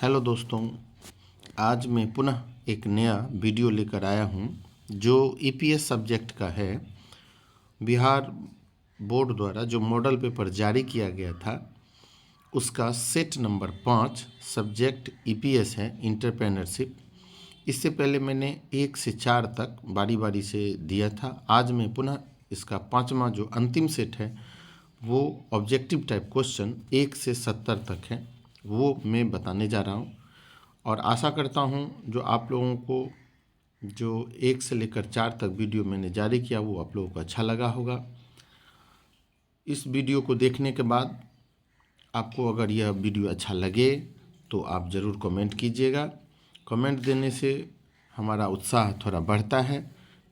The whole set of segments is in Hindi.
हेलो दोस्तों, आज मैं पुनः एक नया वीडियो लेकर आया हूं जो ईपीएस सब्जेक्ट का है। बिहार बोर्ड द्वारा जो मॉडल पेपर जारी किया गया था उसका सेट नंबर 5 सब्जेक्ट ईपीएस है, एंटरप्रेन्योरशिप। इससे पहले मैंने 1 से 4 तक बारी बारी से दिया था। आज मैं पुनः इसका 5वां जो अंतिम सेट है वो ऑब्जेक्टिव टाइप क्वेश्चन 1 से 70 तक है, वो मैं बताने जा रहा हूँ। और आशा करता हूँ जो आप लोगों को जो 1 से लेकर 4 तक वीडियो मैंने जारी किया वो आप लोगों को अच्छा लगा होगा। इस वीडियो को देखने के बाद आपको अगर यह वीडियो अच्छा लगे तो आप ज़रूर कमेंट कीजिएगा। कमेंट देने से हमारा उत्साह थोड़ा बढ़ता है।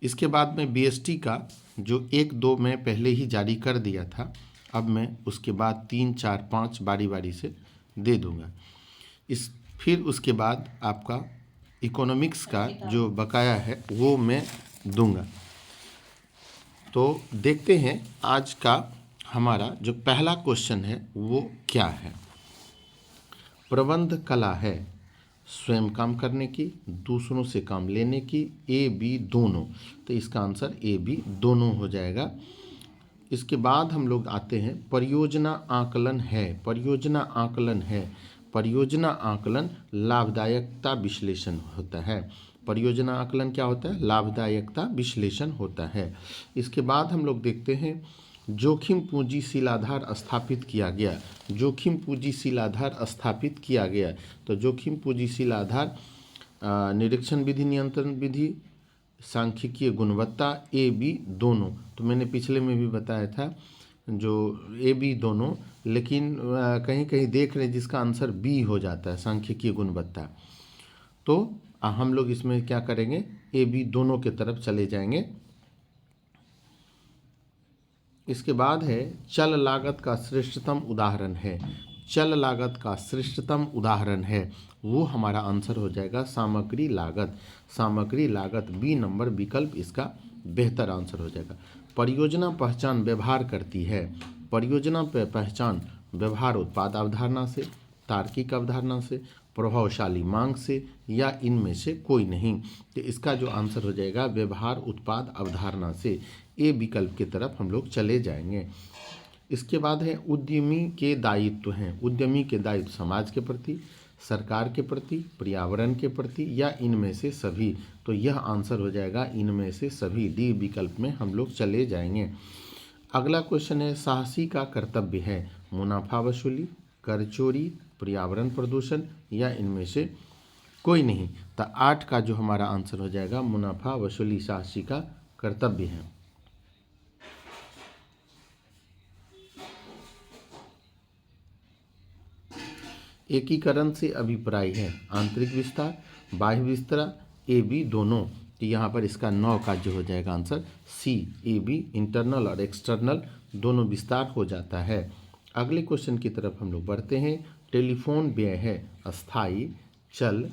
इसके बाद में बीएसटी का जो 1, 2 मैं पहले ही जारी कर दिया था, अब मैं उसके बाद 3, 4, 5 बारी बारी से दे दूँगा। फिर उसके बाद आपका इकोनॉमिक्स का जो बकाया है वो मैं दूंगा। तो देखते हैं आज का हमारा जो पहला क्वेश्चन है वो क्या है। प्रबंध कला है स्वयं काम करने की, दूसरों से काम लेने की, ए बी दोनों। तो इसका आंसर ए बी दोनों हो जाएगा। इसके बाद हम लोग आते हैं परियोजना आकलन है। परियोजना आकलन है, परियोजना आकलन लाभदायकता विश्लेषण होता है। परियोजना आकलन क्या होता है? लाभदायकता विश्लेषण होता है। इसके बाद हम लोग देखते हैं जोखिम पूंजीशील आधार स्थापित किया गया। जोखिम पूंजीशील आधार स्थापित किया गया। तो जोखिम पूंजीशील आधार निरीक्षण विधि, नियंत्रण विधि, सांख्यिकीय गुणवत्ता, ए बी दोनों। तो मैंने पिछले में भी बताया था जो ए बी दोनों, लेकिन कहीं कहीं देख रहे हैं जिसका आंसर बी हो जाता है, सांख्यिकीय गुणवत्ता। तो हम लोग इसमें क्या करेंगे, ए बी दोनों के तरफ चले जाएंगे। इसके बाद है चल लागत का श्रेष्ठतम उदाहरण है। चल लागत का श्रेष्ठतम उदाहरण है, वो हमारा आंसर हो जाएगा सामग्री लागत। सामग्री लागत बी नंबर विकल्प इसका बेहतर आंसर हो जाएगा। परियोजना पहचान व्यवहार करती है। परियोजना पहचान व्यवहार उत्पाद अवधारणा से, तार्किक अवधारणा से, प्रभावशाली मांग से, या इनमें से कोई नहीं। तो इसका जो आंसर हो जाएगा व्यवहार उत्पाद अवधारणा से, ए विकल्प की तरफ हम लोग चले जाएंगे। इसके बाद है उद्यमी के दायित्व हैं। उद्यमी के दायित्व समाज के प्रति, सरकार के प्रति, पर्यावरण के प्रति, या इनमें से सभी। तो यह आंसर हो जाएगा इनमें से सभी, डी विकल्प में हम लोग चले जाएंगे। अगला क्वेश्चन है साहसी का कर्तव्य है मुनाफा वसूली, कर चोरी, पर्यावरण प्रदूषण, या इनमें से कोई नहीं। तो 8 का जो हमारा आंसर हो जाएगा मुनाफा वसूली साहसी का कर्तव्य है। एकीकरण से अभिप्राय है आंतरिक विस्तार, बाह्य विस्तार, ए बी दोनों। तो यहाँ पर इसका 9 का जो हो जाएगा answer C, A B internal और एक्सटर्नल दोनों विस्तार हो जाता है। अगले क्वेश्चन की तरफ हम लोग बढ़ते हैं। टेलीफोन व्यय है अस्थाई, चल,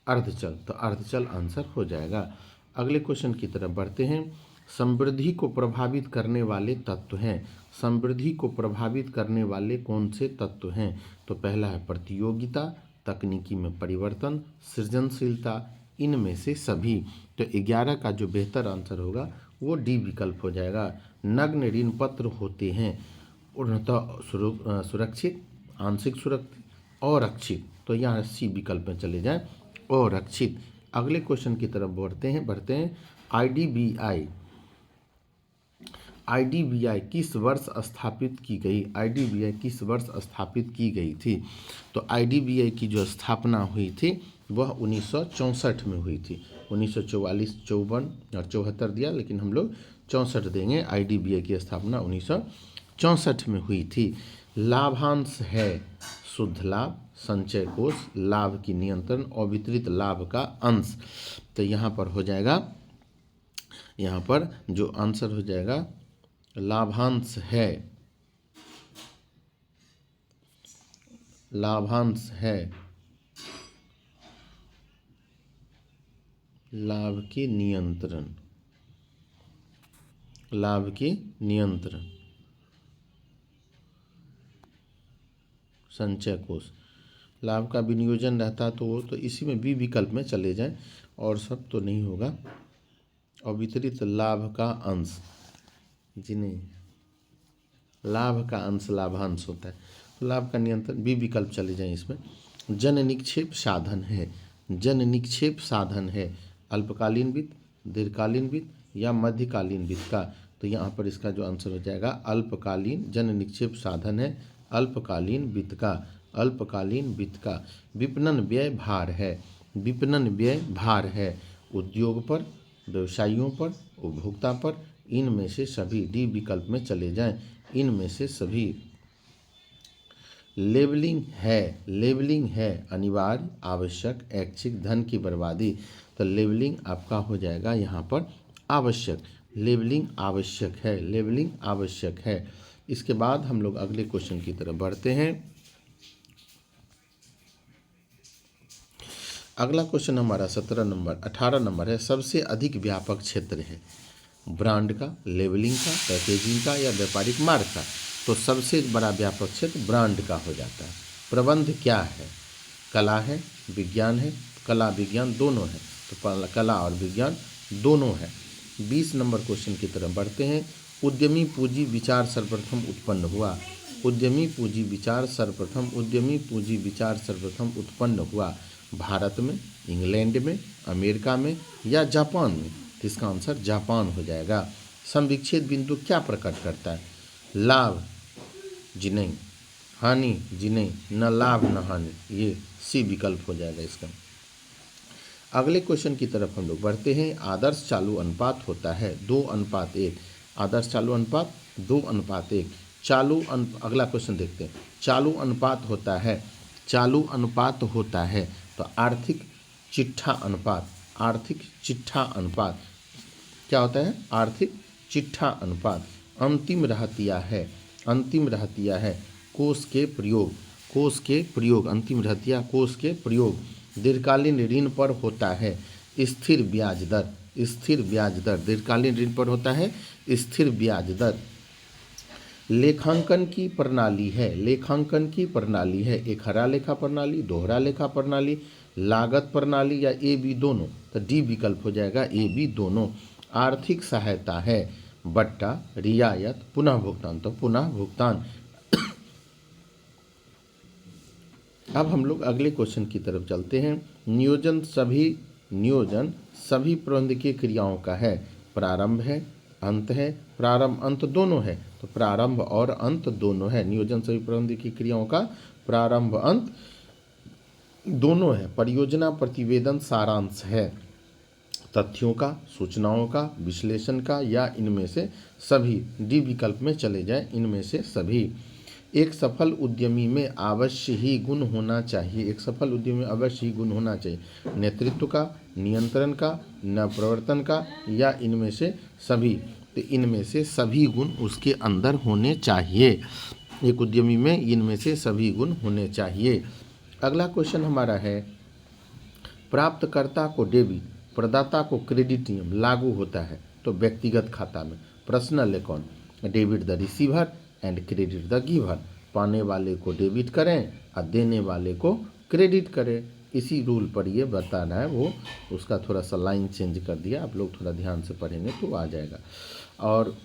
अर्धचल। तो अर्धचल आंसर हो जाएगा। अगले क्वेश्चन की तरफ बढ़ते हैं। समृद्धि को प्रभावित करने वाले तत्व हैं। समृद्धि को प्रभावित करने वाले कौन से तत्व हैं? तो पहला है प्रतियोगिता, तकनीकी में परिवर्तन, सृजनशीलता, इनमें से सभी। तो 11 का जो बेहतर आंसर होगा वो डी विकल्प हो जाएगा। नग्न ऋण पत्र होते हैं पूर्णतः सुरक्षित, आंशिक सुरक्षित, अरक्षित। तो यहाँ सी विकल्प में चले जाएं, अरक्षित। अगले क्वेश्चन की तरफ बढ़ते हैं। आईडीबीआई किस वर्ष स्थापित की गई? आईडीबीआई किस वर्ष स्थापित की गई थी? तो आईडीबीआई की जो स्थापना हुई थी वह 1964 में हुई थी। 1944, 54 और 74 दिया, लेकिन हम लोग 64 देंगे। आईडीबीआई की स्थापना 1964 में हुई थी। लाभांश है शुद्ध लाभ, संचय कोष, लाभ की नियंत्रण, अवितरित लाभ का अंश। तो यहाँ पर हो जाएगा, यहाँ पर जो आंसर हो जाएगा लाभांश है, लाभांश है लाभ की नियंत्रण, लाभ की नियंत्रण, संचय कोष। लाभ का विनियोजन रहता तो वो तो इसी में बी विकल्प में चले जाएं, और सब तो नहीं होगा। और वितरित लाभ का अंश, जी नहीं, लाभ का अंश लाभांश होता है, तो लाभ का नियंत्रण बी विकल्प चले जाएं इसमें। जन निक्षेप साधन है, जन निक्षेप साधन है अल्पकालीन वित्त, दीर्घकालीन वित्त या मध्यकालीन वित्त का, तो यहाँ पर इसका जो आंसर हो जाएगा अल्पकालीन, जन निक्षेप साधन है अल्पकालीन वित्त का, अल्पकालीन वित्त का। विपणन व्यय भार है, विपणन व्यय भार है उद्योग पर, व्यवसायियों पर, उपभोक्ता पर, इनमें से सभी, डी विकल्प में चले जाएं, इनमें से सभी। लेबलिंग है, लेबलिंग है अनिवार्य, आवश्यक, ऐच्छिक, धन की बर्बादी, तो लेबलिंग आपका हो जाएगा यहाँ पर आवश्यक, लेबलिंग आवश्यक है, लेबलिंग आवश्यक है। इसके बाद हम लोग अगले क्वेश्चन की तरफ बढ़ते हैं। अगला क्वेश्चन हमारा 18 नंबर है। सबसे अधिक व्यापक क्षेत्र है ब्रांड का, लेबलिंग का, पैकेजिंग का या व्यापारिक मार्ग का, तो सबसे बड़ा व्यापक क्षेत्र ब्रांड का हो जाता है। प्रबंध क्या है? कला है, विज्ञान है, कला विज्ञान दोनों है, तो कला और विज्ञान दोनों है। 20 नंबर क्वेश्चन की तरफ बढ़ते हैं। उद्यमी पूंजी विचार सर्वप्रथम उत्पन्न हुआ, उद्यमी पूंजी विचार सर्वप्रथम, उद्यमी पूंजी विचार सर्वप्रथम उत्पन्न हुआ भारत में, इंग्लैंड में, अमेरिका में या जापान में, तो इसका आंसर जापान हो जाएगा। समविच्छेद बिंदु क्या प्रकट करता है? लाभ जी नहीं, हानि जी नहीं, न लाभ न हानि, ये सी विकल्प हो जाएगा इसका। अगले क्वेश्चन की तरफ हम लोग बढ़ते हैं। आदर्श चालू अनुपात होता है 2:1, आदर्श चालू अनुपात 2:1। अगला क्वेश्चन देखते हैं। चालू अनुपात होता है, चालू अनुपात होता है तो आर्थिक चिट्ठा अनुपात, आर्थिक चिट्ठा अनुपात क्या होता है? आर्थिक चिट्ठा अनुपात। अंतिम रहतिया है, अंतिम रहतिया है कोष के प्रयोग, कोष के प्रयोग, अंतिम रहतिया कोष के प्रयोग। दीर्घकालीन ऋण पर होता है स्थिर ब्याज दर, स्थिर ब्याज दर, दीर्घकालीन ऋण पर होता है स्थिर ब्याज दर। लेखांकन की प्रणाली है, लेखांकन की प्रणाली है एक हरा लेखा प्रणाली, दोहरा लेखा प्रणाली, लागत प्रणाली या ए बी दोनों, तो डी विकल्प हो जाएगा ए बी दोनों। आर्थिक सहायता है बट्टा, रियायत, पुनः भुगतान, तो पुनः भुगतान। अब हम लोग अगले क्वेश्चन की तरफ चलते हैं। नियोजन सभी प्रबंधकीय क्रियाओं का है, प्रारंभ है, अंत है, प्रारंभ अंत दोनों है, तो प्रारंभ और अंत दोनों है। नियोजन सभी प्रबंधकीय क्रियाओं का प्रारंभ अंत दोनों है। परियोजना प्रतिवेदन सारांश है तथ्यों का, सूचनाओं का, विश्लेषण का या इनमें से सभी, डी विकल्प में चले जाएं, इनमें से सभी। एक सफल उद्यमी में अवश्य ही गुण होना चाहिए, एक सफल उद्यमी में अवश्य ही गुण होना चाहिए नेतृत्व का, नियंत्रण का, नवप्रवर्तन का या इनमें से सभी, तो इनमें से सभी गुण उसके अंदर होने चाहिए। एक उद्यमी में इनमें से सभी गुण होने चाहिए। अगला क्वेश्चन हमारा है, प्राप्तकर्ता को डेबिट, प्रदाता को क्रेडिट नियम लागू होता है तो व्यक्तिगत खाता में, personal account, debit the receiver and credit the giver, पाने वाले को डेबिट करें और देने वाले को क्रेडिट करें। इसी रूल पर ये बताना है, वो उसका थोड़ा सा लाइन चेंज कर दिया, आप लोग थोड़ा ध्यान से पढ़ेंगे तो आ जाएगा। और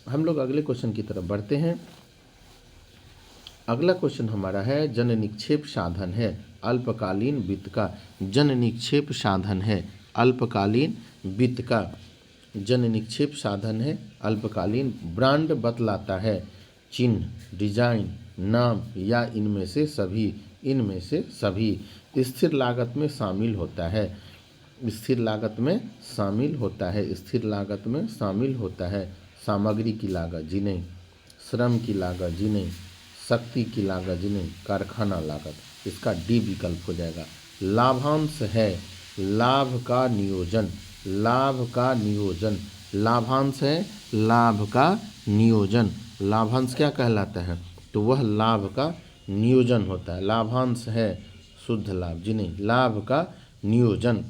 हम लोग अगले क्वेश्चन की तरफ बढ़ते हैं। अगला क्वेश्चन हमारा है, जन निक्षेप साधन है अल्पकालीन वित्त का, जन निक्षेप साधन है अल्पकालीन वित्त का, जन निक्षेप साधन है अल्पकालीन। ब्रांड बतलाता है चिन्ह, डिजाइन, नाम या इनमें से सभी, इनमें से सभी। स्थिर लागत में शामिल होता है, स्थिर लागत में शामिल होता है, स्थिर लागत में शामिल होता है सामग्री की लागत जी नहीं, श्रम की लागत जी नहीं, शक्ति की लागत जी नहीं, कारखाना लागत, इसका डी विकल्प हो जाएगा। लाभांश है लाभ का नियोजन, लाभ का नियोजन, लाभांश है लाभ का नियोजन। लाभांश क्या कहलाता है? तो वह लाभ का नियोजन होता है। लाभांश है शुद्ध लाभ जी नहीं, लाभ का नियोजन।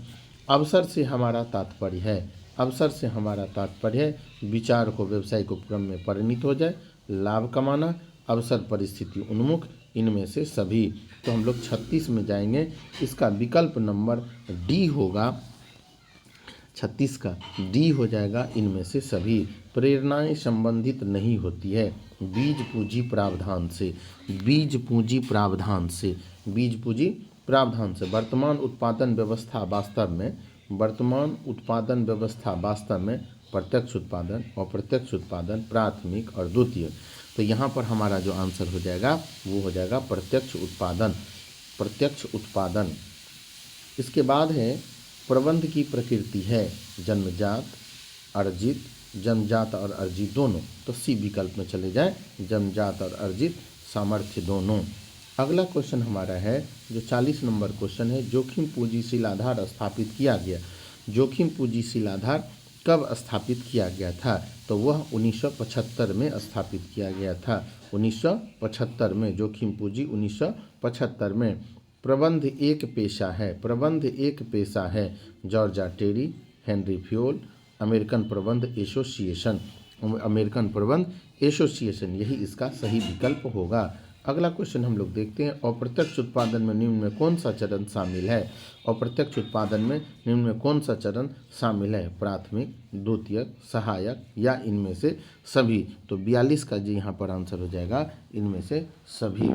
अवसर से हमारा तात्पर्य है, अवसर से हमारा तात्पर्य है विचार को व्यवसायिक उपक्रम में परिणत हो जाए, लाभ कमाना, अवसर परिस्थिति उन्मुख, इनमें से सभी। तो हम लोग 36 में जाएंगे। इसका विकल्प नंबर डी होगा, 36 का डी हो जाएगा। इनमें से सभी प्रेरणाएं संबंधित नहीं होती है बीज पूंजी प्रावधान से, बीज पूंजी प्रावधान से, बीज पूंजी प्रावधान से। वर्तमान उत्पादन व्यवस्था वास्तव में प्रत्यक्ष उत्पादन, अप्रत्यक्ष उत्पादन, प्राथमिक और द्वितीय। तो यहाँ पर हमारा जो आंसर हो जाएगा वो हो जाएगा प्रत्यक्ष उत्पादन, प्रत्यक्ष उत्पादन। इसके बाद है प्रबंध की प्रकृति है जन्मजात, अर्जित, जन्मजात और अर्जित दोनों। तो सी विकल्प में चले जाएं, जन्मजात और अर्जित सामर्थ्य दोनों। अगला क्वेश्चन हमारा है जो 40 नंबर क्वेश्चन है, जोखिम पूंजीशील आधार स्थापित किया गया। जोखिम पूंजीशील आधार कब स्थापित किया गया था? तो वह 1975 में स्थापित किया गया था, 1975 में। जोखिम पूंजी 1975 में। प्रबंध एक पेशा है, प्रबंध एक पेशा है, जॉर्ज टेरी, हेनरी फ्योल, अमेरिकन प्रबंध एसोसिएशन, अमेरिकन प्रबंध एसोसिएशन, यही इसका सही विकल्प होगा। अगला क्वेश्चन हम लोग देखते हैं, अप्रत्यक्ष उत्पादन में निम्न में कौन सा चरण शामिल है? अप्रत्यक्ष उत्पादन में निम्न में कौन सा चरण शामिल है? प्राथमिक, द्वितीयक, सहायक या इनमें से सभी? तो 42 का जी यहाँ पर आंसर हो जाएगा इनमें से सभी,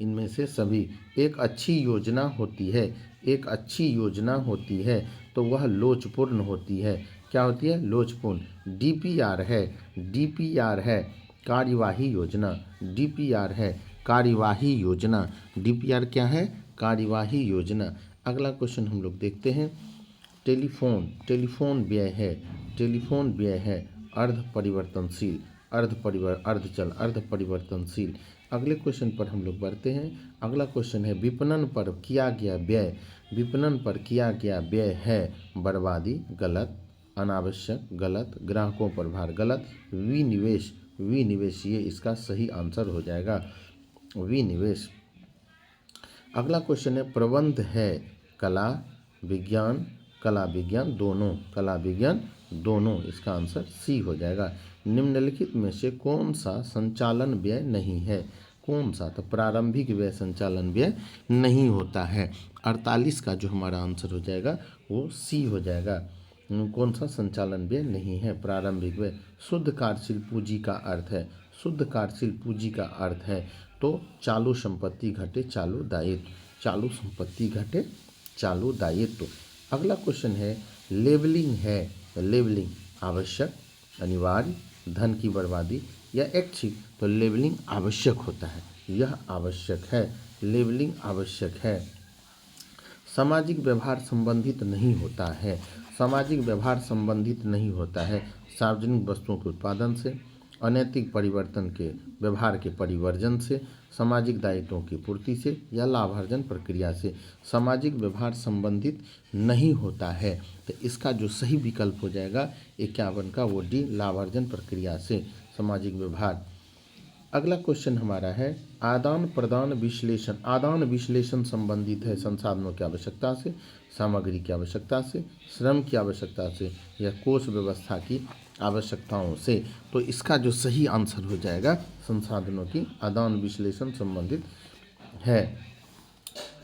इनमें से सभी। एक अच्छी योजना होती है, एक अच्छी योजना होती है तो वह लोचपूर्ण होती है। क्या होती है? लोचपूर्ण। डीपीआर है, डीपीआर है कार्यवाही योजना, डीपीआर है कार्यवाही योजना। डीपीआर क्या है? कार्यवाही योजना। अगला क्वेश्चन हम लोग देखते हैं, टेलीफोन, टेलीफोन व्यय है, टेलीफोन व्यय है अर्ध परिवर्तनशील, अर्धचल, अर्ध परिवर्तनशील। अगले क्वेश्चन पर हम लोग बढ़ते हैं। अगला क्वेश्चन है, विपणन पर किया गया व्यय, विपणन पर किया गया व्यय है बर्बादी, गलत, अनावश्यक, गलत, ग्राहकों पर भार, गलत, विनिवेश, विनिवेश, ये इसका सही आंसर हो जाएगा, विनिवेश। अगला क्वेश्चन है, प्रबंध है कला विज्ञान, कला विज्ञान दोनों, कला विज्ञान दोनों, इसका आंसर सी हो जाएगा। निम्नलिखित में से कौन सा संचालन व्यय नहीं है? कौन सा? तो प्रारंभिक व्यय संचालन व्यय नहीं होता है। 48 का जो हमारा आंसर हो जाएगा वो सी हो जाएगा। कौन सा संचालन व्यय नहीं है? प्रारंभिक व्यय। शुद्ध कार्यशील पूंजी का अर्थ है, शुद्ध कार्यशील पूंजी का अर्थ है तो चालू संपत्ति घटे चालू दायित्व, चालू संपत्ति घटे चालू दायित्व। अगला क्वेश्चन है, लेबलिंग है, लेबलिंग आवश्यक, अनिवार्य, धन की बर्बादी या ऐच्छिक? तो लेबलिंग आवश्यक होता है, यह आवश्यक है, लेबलिंग आवश्यक है। सामाजिक व्यवहार संबंधित नहीं होता है, सामाजिक व्यवहार संबंधित नहीं होता है सार्वजनिक वस्तुओं के उत्पादन से, अनैतिक परिवर्तन के व्यवहार के परिवर्जन से, सामाजिक दायित्वों की पूर्ति से या लाभार्जन प्रक्रिया से। सामाजिक व्यवहार संबंधित नहीं होता है तो इसका जो सही विकल्प हो जाएगा 51 का वो डी, लाभार्जन प्रक्रिया से, सामाजिक व्यवहार। अगला क्वेश्चन हमारा है, आदान प्रदान विश्लेषण, आदान विश्लेषण संबंधित है संसाधनों की आवश्यकता से, सामग्री की आवश्यकता से, श्रम की आवश्यकता से या कोष व्यवस्था की आवश्यकताओं से। तो इसका जो सही आंसर हो जाएगा संसाधनों की आदान विश्लेषण संबंधित है।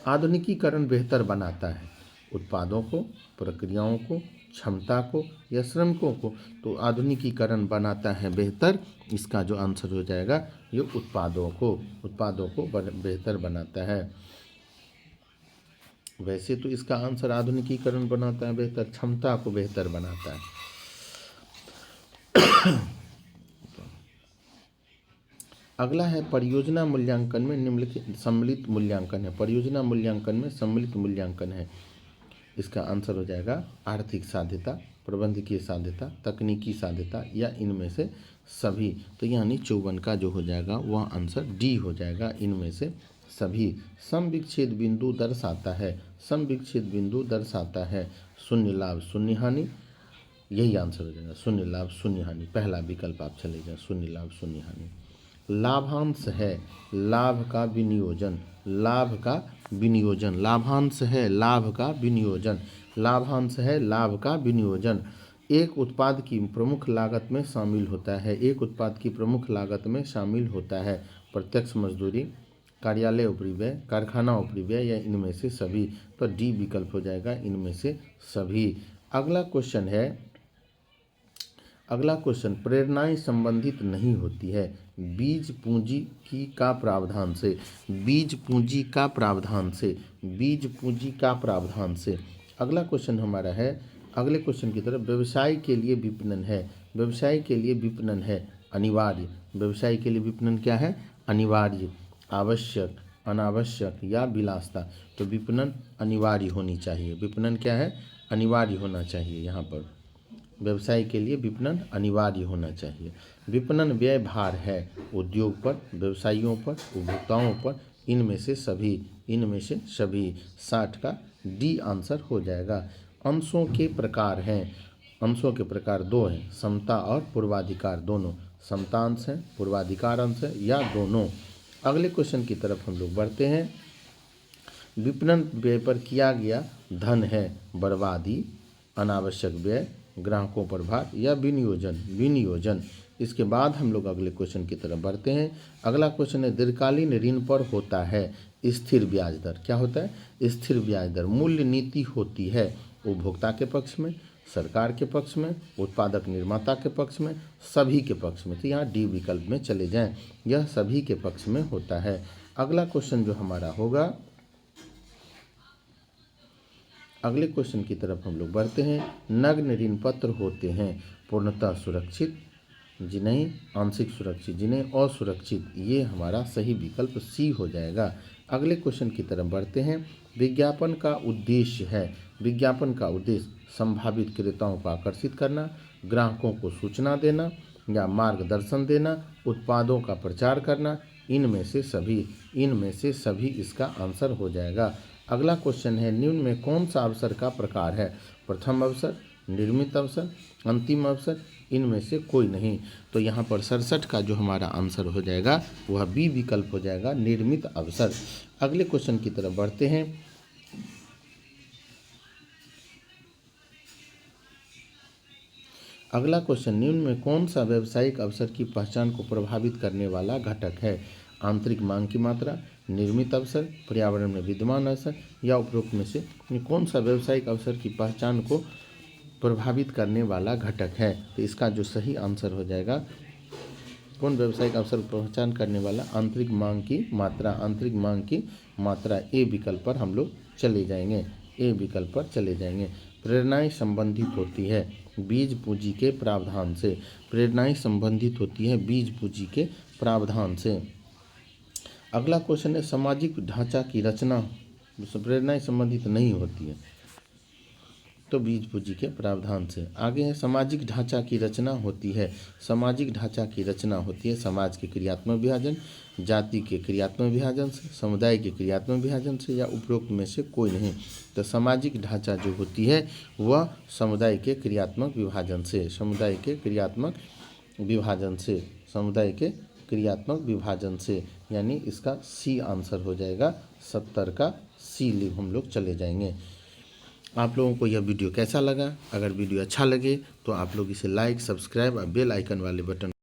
आधुनिकीकरण बेहतर बनाता है उत्पादों को, प्रक्रियाओं को, क्षमता को या श्रमिकों को? तो आधुनिकीकरण बनाता है बेहतर, इसका जो आंसर हो जाएगा ये उत्पादों को, उत्पादों को बेहतर बनाता है। वैसे तो इसका आंसर आधुनिकीकरण बनाता है बेहतर, क्षमता को बेहतर बनाता है। अगला है, परियोजना मूल्यांकन में निम्नलिखित सम्मिलित मूल्यांकन है, परियोजना मूल्यांकन में सम्मिलित मूल्यांकन है। इसका आंसर हो जाएगा आर्थिक साध्यता, प्रबंधकीय साध्यता, तकनीकी साध्यता या इनमें से सभी। तो यानी 54 का जो हो जाएगा वह आंसर डी हो जाएगा, इनमें से सभी। समविच्छेद बिंदु दर्शाता है, समविच्छेद बिंदु दर्शाता है शून्य लाभ शून्य हानि, यही आंसर हो जाएगा, शून्य लाभ शून्य हानि, पहला विकल्प आप चले जाए, शून्य लाभ शून्य हानि। लाभांश है लाभ का विनियोजन, लाभ का विनियोजन, लाभांश है लाभ का विनियोजन, लाभांश है लाभ का विनियोजन। एक उत्पाद की प्रमुख लागत में शामिल होता है, एक उत्पाद की प्रमुख लागत में शामिल होता है प्रत्यक्ष मजदूरी, कार्यालय उपरिव्यय, कारखाना उपरिव्यय या इनमें से सभी। तो डी विकल्प हो जाएगा इनमें से सभी। अगला क्वेश्चन प्रेरणाएं संबंधित नहीं होती है बीज पूंजी की का प्रावधान से। बीज पूंजी का प्रावधान से अगला क्वेश्चन हमारा है। अगले क्वेश्चन की तरफ, व्यवसाय के लिए विपणन है अनिवार्य। व्यवसाय के लिए विपणन क्या है? अनिवार्य, आवश्यक, अनावश्यक या विलासिता। तो विपणन अनिवार्य होनी चाहिए। विपणन क्या है? अनिवार्य होना चाहिए। यहाँ पर व्यवसाय के लिए विपणन अनिवार्य होना चाहिए। विपणन व्यय भार है उद्योग पर, व्यवसायियों पर, उपभोक्ताओं पर, इनमें से सभी। 60 का डी आंसर हो जाएगा। अंशों के प्रकार दो हैं, समता और पूर्वाधिकार दोनों। समता अंश है, पूर्वाधिकार अंश है या दोनों। अगले क्वेश्चन की तरफ हम लोग बढ़ते हैं। विपणन व्यय पर किया गया धन है बर्बादी, अनावश्यक व्यय, ग्राहकों पर भार या विनियोजन। इसके बाद हम लोग अगले क्वेश्चन की तरफ बढ़ते हैं। अगला क्वेश्चन है, दीर्घकालीन ऋण पर होता है स्थिर ब्याज दर। क्या होता है? स्थिर ब्याज दर। मूल्य नीति होती है उपभोक्ता के पक्ष में, सरकार के पक्ष में, उत्पादक निर्माता के पक्ष में, सभी के पक्ष में। तो यहाँ डी विकल्प में चले जाएं, यह सभी के पक्ष में होता है। अगला क्वेश्चन जो हमारा होगा, अगले क्वेश्चन की तरफ हम लोग बढ़ते हैं। नग्न ऋण पत्र होते हैं पूर्णतः सुरक्षित, जिन्हें आंशिक सुरक्षित, जिन्हें असुरक्षित। ये हमारा सही विकल्प सी हो जाएगा। अगले क्वेश्चन की तरफ बढ़ते हैं। विज्ञापन का उद्देश्य संभावित क्रेताओं को आकर्षित करना, ग्राहकों को सूचना देना या मार्गदर्शन देना, उत्पादों का प्रचार करना, इनमें से सभी इसका आंसर हो जाएगा। अगला क्वेश्चन है, निम्न में कौन सा अवसर का प्रकार है? प्रथम अवसर, निर्मित अवसर, अंतिम अवसर, इनमें से कोई नहीं। तो यहाँ पर 67 का जो हमारा आंसर हो जाएगा वह बी विकल्प हो जाएगा, निर्मित अवसर। अगले क्वेश्चन की तरफ बढ़ते हैं। अगला क्वेश्चन, निम्न में कौन सा व्यावसायिक अवसर की पहचान को प्रभावित करने वाला घटक है? आंतरिक मांग की मात्रा, निर्मित अवसर, पर्यावरण में विद्यमान अवसर या उपरोक्त में से कौन सा व्यावसायिक अवसर की पहचान को प्रभावित करने वाला घटक है? तो इसका जो सही आंसर हो जाएगा, कौन व्यावसायिक अवसर की पहचान करने वाला? आंतरिक मांग की मात्रा। ए विकल्प पर हम लोग चले जाएंगे। प्रेरणाएं संबंधित होती है बीज पूंजी के प्रावधान से। अगला क्वेश्चन है, सामाजिक ढांचा की रचना प्रेरणाएं संबंधित नहीं होती है, तो बीज पूंजी के प्रावधान से। आगे है, सामाजिक ढांचा की रचना होती है समाज के क्रियात्मक विभाजन, जाति के क्रियात्मक विभाजन से, समुदाय के क्रियात्मक विभाजन से या उपरोक्त में से कोई नहीं। तो सामाजिक ढांचा जो होती है वह समुदाय के क्रियात्मक विभाजन से, यानी इसका सी आंसर हो जाएगा। 70 का सी हम लोग चले जाएंगे। आप लोगों को यह वीडियो कैसा लगा? अगर वीडियो अच्छा लगे तो आप लोग इसे लाइक, सब्सक्राइब और बेल आइकन वाले बटन